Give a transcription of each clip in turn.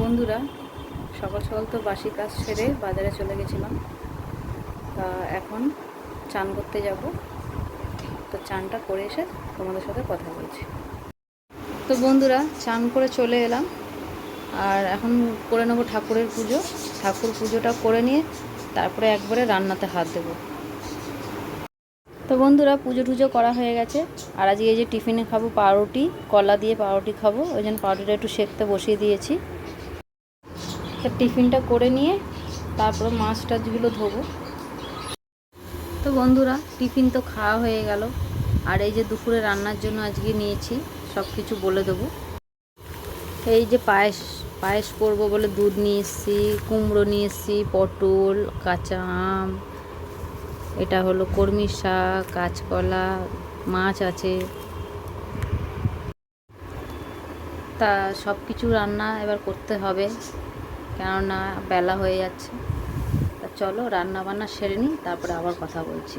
বন্ধুরা, সকাল সকাল তো বাসি কাজ সেরে বাজারে চলে গেছিলাম। তা এখন চান করতে যাব। তো চানটা করে এসে তোমাদের সাথে কথা বলছি। তো বন্ধুরা, চান করে চলে এলাম, আর এখন করে নেবো ঠাকুরের পুজো। ঠাকুর পুজোটা করে নিয়ে তারপরে একবারে রান্নাতে হাত দেবো। তো বন্ধুরা, পুজো টুজো করা হয়ে গেছে। আর আজকে এই যে টিফিনে খাবো পাউরুটি, কলা দিয়ে পাউরুটি খাবো, ওই জন্য পাউরুটিটা একটু সেঁকতে বসিয়ে দিয়েছি। তো টিফিনটা করে নিয়ে তারপরে মাছ টাছগুলো ধোবো। তো বন্ধুরা, টিফিন তো খাওয়া হয়ে গেল। আর এই যে দুপুরে রান্নার জন্য আজকে নিয়েছি, সব কিছু বলে দেবো। এই যে পায়েস করবো বলে দুধ নিয়ে এসেছি, কুমড়ো নিয়ে এসেছি, পটল, কাঁচা আম, এটা হলো কলমি শাক, কাঁচকলা, মাছ আছে। তা সব কিছু রান্না এবার করতে হবে, কেননা বেলা হয়ে যাচ্ছে। তা চলো রান্না বান্না সেরে নিই, তারপরে আবার কথা বলছি।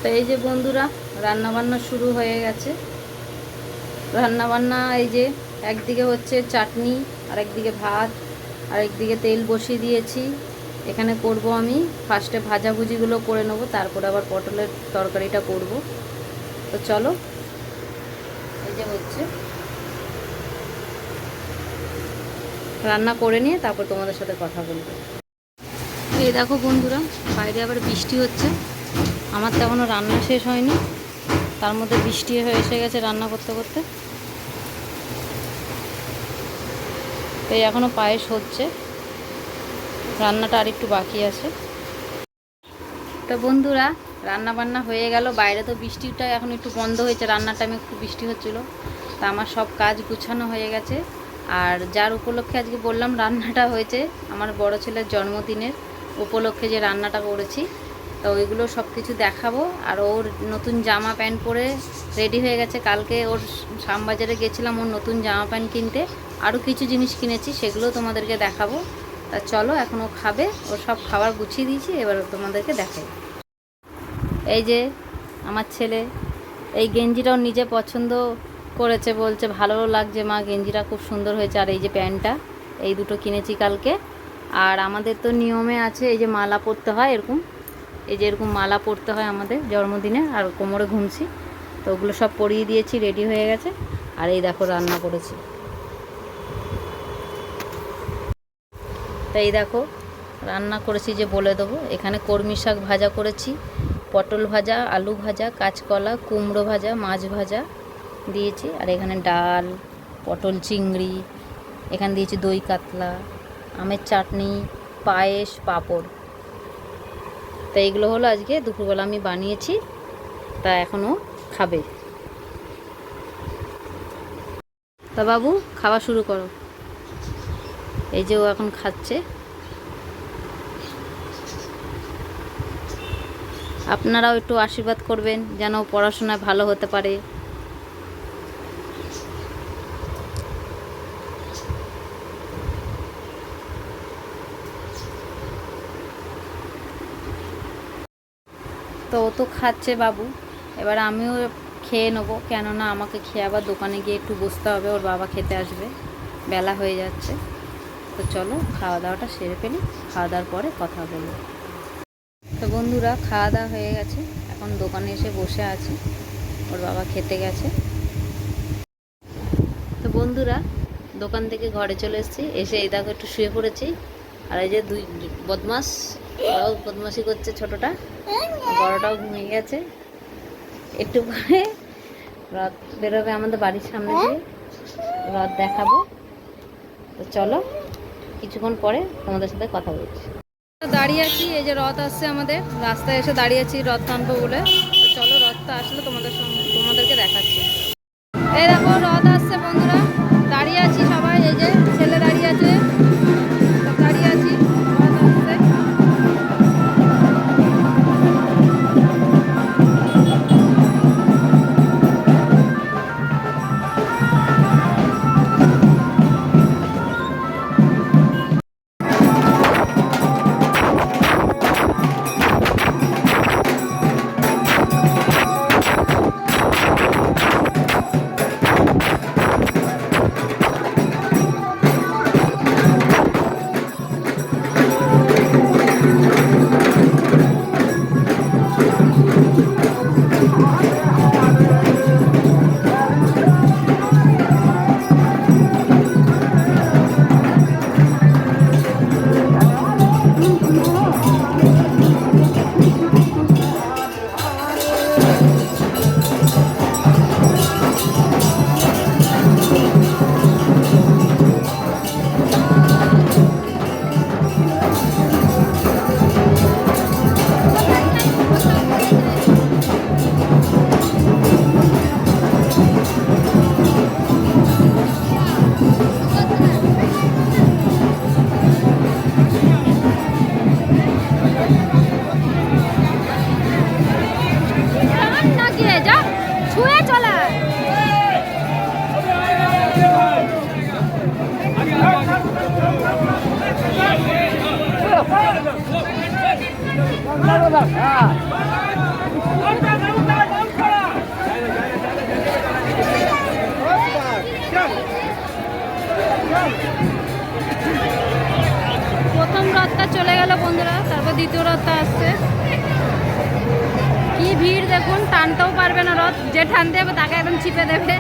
তো এই যে বন্ধুরা, রান্না বান্না শুরু হয়ে গেছে। রান্না বান্না এই যে একদিকে হচ্ছে চাটনি, আর একদিকে ভাত, আর একদিকে তেল বসিয়ে দিয়েছি। এখানে করব আমি ফার্স্টে ভাজাভুজিগুলো করে নেব, তারপরে আবার পটলের তরকারিটা করব। তো চলো, এই যে হচ্ছে রান্না করে নিয়ে তারপর তোমাদের সাথে কথা বলবো। এই দেখো বন্ধুরা, বাইরে আবার বৃষ্টি হচ্ছে। আমার তো এখনও রান্না শেষ হয়নি, তার মধ্যে বৃষ্টি হয়ে এসে গেছে রান্না করতে করতে। এই এখনও পায়েস হচ্ছে, রান্নাটা আর একটু বাকি আছে। তো বন্ধুরা, রান্না বান্না হয়ে গেল। বাইরে তো বৃষ্টিটা এখন একটু বন্ধ হয়েছে, রান্নার টাইমে একটু বৃষ্টি হচ্ছিলো। তা আমার সব কাজ গুছানো হয়ে গেছে। আর যার উপলক্ষে আজকে বললাম রান্নাটা হয়েছে, আমার বড় ছেলের জন্মদিনের উপলক্ষে যে রান্নাটা করেছি, তো ওইগুলো সব কিছু দেখাবো। আর ওর নতুন জামা প্যান্ট পরে রেডি হয়ে গেছে। কালকে ওর শ্যামবাজারে গেছিলাম ওর নতুন জামা প্যান্ট কিনতে, আরও কিছু জিনিস কিনেছি, সেগুলো তোমাদেরকে দেখাবো। তা চলো, এখন ও খাবে, ওর সব খাবার গুছিয়ে দিয়েছি, এবার তোমাদেরকে দেখাই। এই যে আমার ছেলে এই গেঞ্জিটাও নিজে পছন্দ করেছে, বলছে ভালো লাগছে মা, গেঞ্জিটা খুব সুন্দর হয়েছে। আর এই যে প্যান্টটা, এই দুটো কিনেছি কালকে। আর আমাদের তো নিয়মে আছে এই যে মালা পরতে হয়, এরকম এই যে এরকম মালা পরতে হয় আমাদের জন্মদিনে, আর কোমরে ঘুমছি। তো ওগুলো সব পরিয়ে দিয়েছি, রেডি হয়ে গেছে। আর এই দেখো রান্না করেছি। তো এই দেখো রান্না করেছি যে বলে দেবো। এখানে কলমি শাক ভাজা করেছি, পটল ভাজা, আলু ভাজা, কাঁচকলা, কুমড়ো ভাজা, মাছ ভাজা দিয়েছি। আর এখানে ডাল, পটল চিংড়ি, এখানে দিয়েছি দই কাতলা, আমের চাটনি, পায়েস, পাঁপড়। তা এইগুলো হলো আজকে দুপুরবেলা আমি বানিয়েছি। তা এখনও খাবে। তা বাবু, খাওয়া শুরু করো। এই যে ও এখন খাচ্ছে। আপনারাও একটু আশীর্বাদ করবেন যেন পড়াশোনায় ভালো হতে পারে। তো ও তো খাচ্ছে বাবু, এবার আমিও খেয়ে নেবো, কেননা আমাকে খেয়ে আবার দোকানে গিয়ে একটু বসতে হবে, ওর বাবা খেতে আসবে, বেলা হয়ে যাচ্ছে। তো চলো খাওয়া দাওয়াটা সেরে ফেলি, খাওয়া দাওয়ার পরে কথা বলবো। তো বন্ধুরা, খাওয়া দাওয়া হয়ে গেছে, এখন দোকানে এসে বসে আছি, ওর বাবা খেতে গেছে। তো বন্ধুরা, দোকান থেকে ঘরে চলে এসেছি, এসে এই দেখো একটু শুয়ে পড়েছি। আর এই যে দুই বদমাস, ওরাও বদমাসি করছে, ছোটোটা, বড়টাও ঘুমিয়ে গেছে। একটু পরে রথ বেরোবে আমাদের বাড়ির সামনে দিয়ে, রথ দেখাবো। তো চলো কিছুক্ষণ পরে তোমাদের সাথে কথা বলছি। দাঁড়িয়ে আছি, এই যে রথ আসছে আমাদের রাস্তায়, এসে দাঁড়িয়ে আছি রথ টানবো বলে। তো চলো, রথটা আসলে তোমাদেরকে দেখাচ্ছি। এই দেখো রথ আসছে বন্ধুরা, দাঁড়িয়ে আছি সবাই, এই যে ছেলে দাঁড়িয়ে আছে, দাঁড়িয়ে আছি, রথ আসছে। প্রথম রথটা চলে গেল বন্ধুরা, তারপর দ্বিতীয় রথটা আসছে। কি ভিড় দেখুন, টানতেও পারবে না রথ, যে টানতে হবে তাকে একদম চিপে দেবে।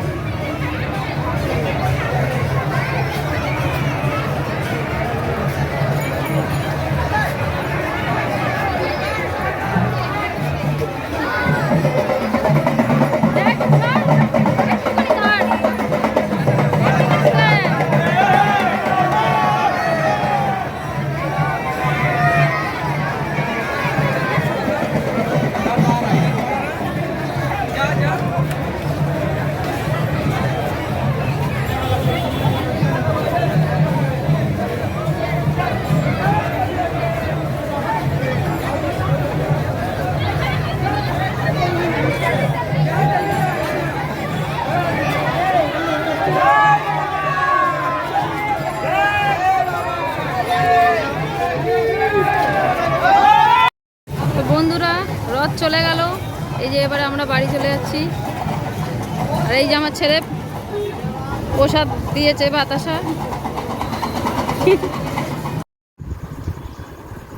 বন্ধুরা রথ চলে গেল, এই যে এবারে আমরা বাড়ি চলে যাচ্ছি। আর এই যে আমার ছেলে প্রসাদ দিয়েছে, বাতাসা।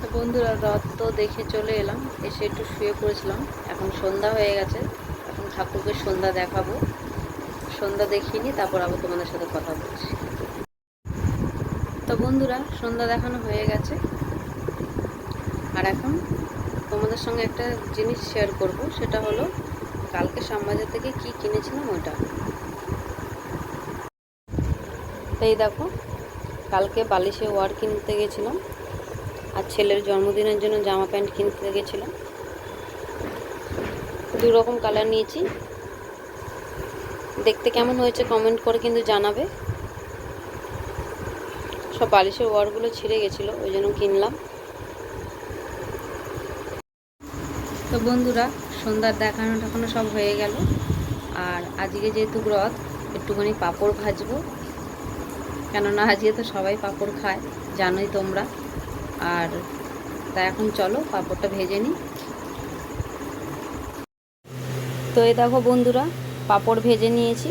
তো বন্ধুরা রথ তো দেখে চলে এলাম, এসে একটু শুয়ে পড়েছিলাম। এখন সন্ধ্যা হয়ে গেছে, এখন ঠাকুরকে সন্ধ্যা দেখাবো। সন্ধ্যা দেখিয়ে নিই, তারপর আবার তোমাদের সাথে কথা বলছি। তো বন্ধুরা সন্ধ্যা দেখানো হয়ে গেছে, আর এখন তোমাদের সঙ্গে একটা জিনিস শেয়ার করব, সেটা হলো কালকে শ্যামবাজার থেকে কি কিনেছিলাম ওটা। এই দেখো, কালকে বালিশে ওয়ার কিনতে গেছিলাম, আর ছেলের জন্মদিনের জন্য জামা প্যান্ট কিনতে গেছিলাম। দু রকম কালার নিয়েছি, দেখতে কেমন হয়েছে কমেন্ট করে কিন্তু জানাবে। সব বালিশের ওয়ারগুলো ছিঁড়ে গেছিলো, ওই জন্য কিনলাম। তো বন্ধুরা সন্ধ্যার দেখানো টাখানো সব হয়ে গেল, আর আজকে যেহেতু রথ একটুখানি পাঁপড় ভাজবো, কেননা আজকে তো সবাই পাঁপড় খায়, জানোই তোমরা। আর তা এখন চলো পাঁপড়টা ভেজে নিই। তো এই দেখো বন্ধুরা, পাঁপড় ভেজে নিয়েছি।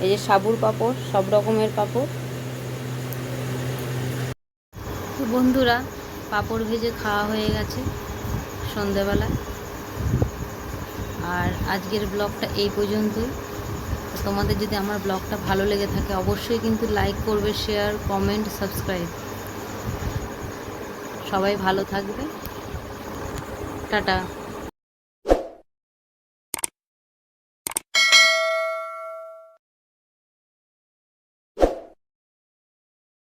এই যে সাবুর পাঁপড়, সব রকমের পাঁপড়। তো বন্ধুরা পাঁপড় ভেজে খাওয়া হয়ে গেছে সন্ধেবেলা। আর আজকের ব্লগটা এই পর্যন্তই। তোমাদের যদি আমার ব্লগটা ভালো লেগে থাকে অবশ্যই কিন্তু লাইক করবে, শেয়ার, কমেন্ট, সাবস্ক্রাইব। সবাই ভালো থাকবে, টাটা।